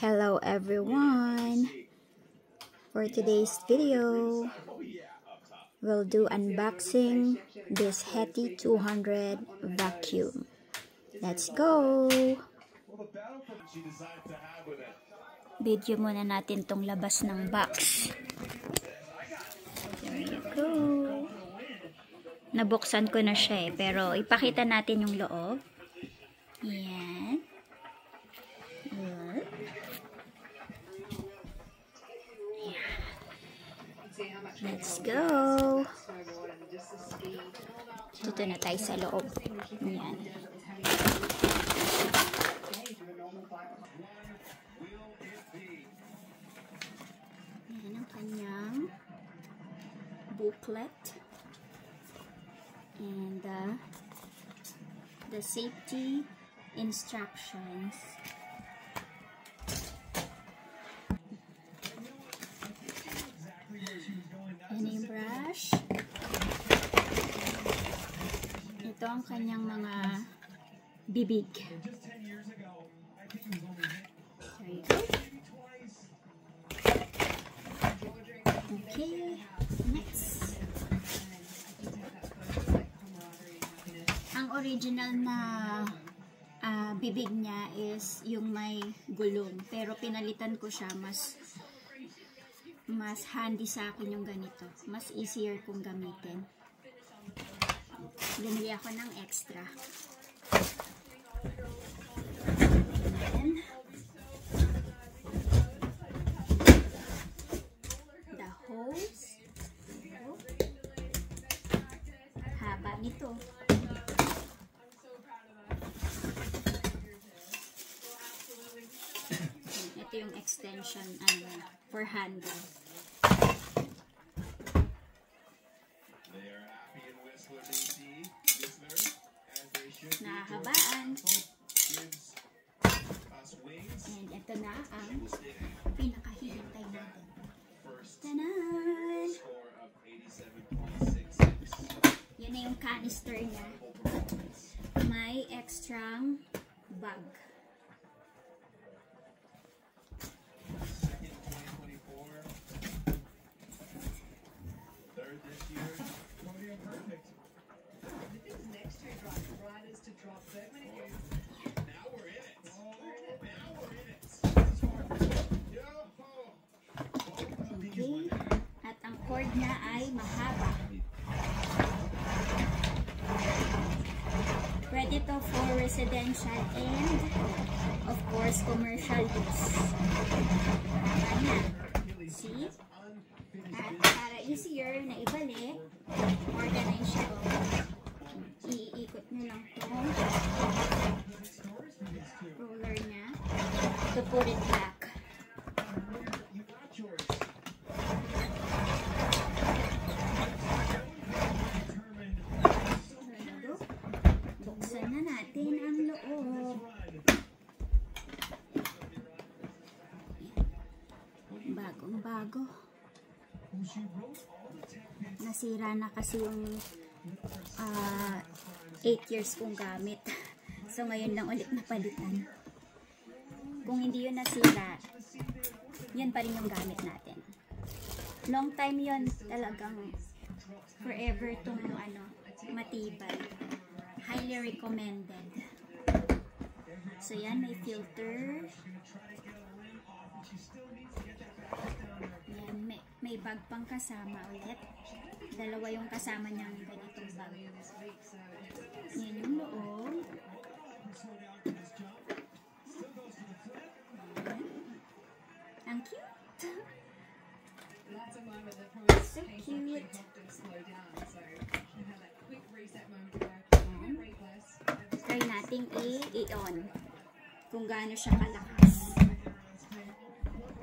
Hello everyone! For today's video, we'll do unboxing this HETI 200 vacuum. Let's go! Video muna natin tong labas ng box. There you go. Nabuksan ko na siya pero ipakita natin yung loob. Yan. Let's go. Dito na tayo sa loob. Yan. Yan ang kanyang booklet. And the safety instructions. Yan yung brush. Ito ang kanyang mga bibig. There you go. Okay, next. Ang original na bibig niya is yung may gulong. Pero pinalitan ko siya, mas handy sa akin yung ganito. Mas easier kong gamitin. Bumili ako ng extra. And the hose. Haba nito. Ito yung extension for handle. Nahabaan. And ito na ang pinakahihintay natin. Tanan! Yan na yung canister niya. May extra bag. Okay. At ang cord niya ay mahaba. Ready to for residential and of course commercial use. Ayan. See? At para easier na ibalik, organize siya. Iikot nyo lang itong roller niya to put it back. Buksan na natin ang loob. Bagong bago. Nasira na kasi yung 8 years kong gamit. So ngayon lang ulit napalitan. Kung hindi yun nasira, yan pa rin yung gamit natin. Long time yun, talagang forever tong matibay. Highly recommended. So yan, may filter. Yan, may bag pang kasama ulit. Dalawa yung kasama niyang ganitong bag. Yan yung loob. Ang cute. So cute. Try nating i-on kung gaano siya kalakas.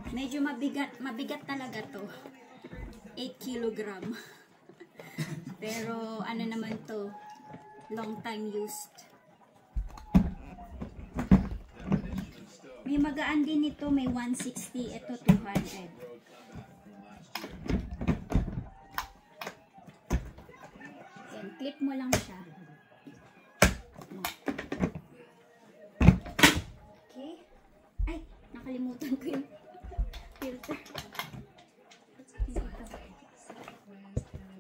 Medyo mabigat talaga to. 8 kilogram. Pero ano naman to, long time used. May magaan din ito, may 160, ito 200. Yan, clip mo lang siya. Okay. nakalimutan ko yung filter.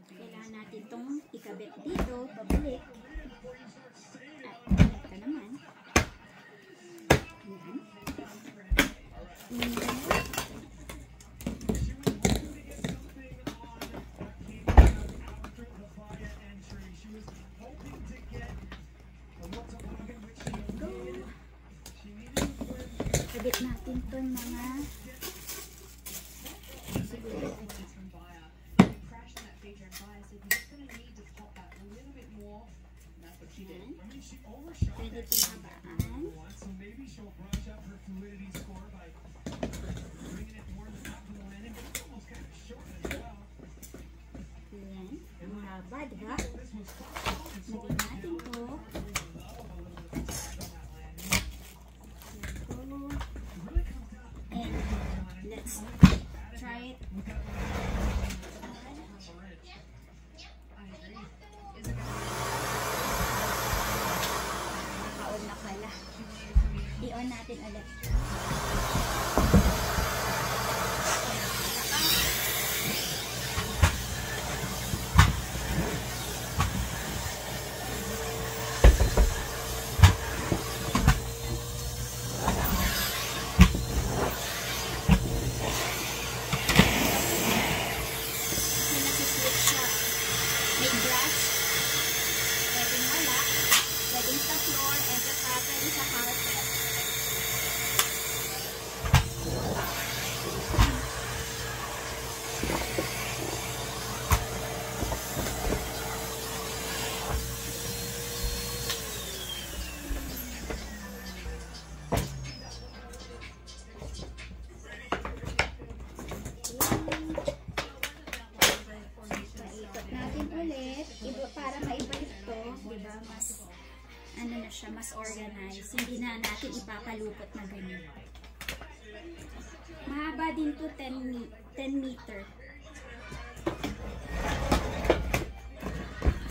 Kailangan natin itong ikabit dito, pabalik. At ito naman. Ayan. Kabit natin itong mga pwede itong habaan. Ayan, ang haba, diba? Lagyan natin ito. And let's try it. Naka-on na pala. I-on natin ulit. Para maibalik to, diba, mas ano na siya, mas organized. Hindi na natin ipapalupot na ganyan. Mahaba din to, 10 meter.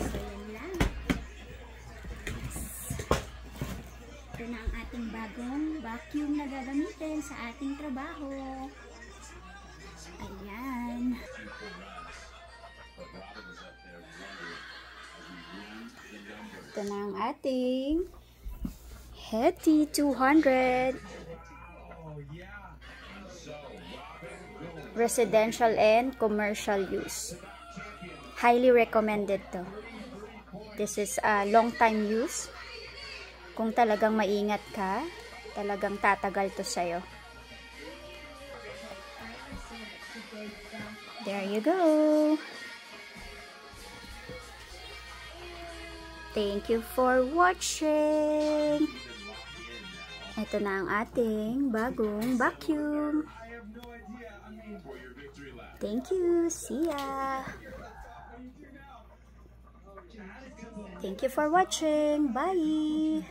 So yun lang. Ito na ang ating bagong vacuum na gagamitin sa ating trabaho. Ayan. Ito na ang ating Hetty 200 residential and commercial use. Highly recommended to. This is a long time use. Kung talagang maingat ka, talagang tatagal to sa'yo. There you go. Thank you for watching. Ito na ang ating bagong vacuum. Thank you. See ya. Thank you for watching. Bye.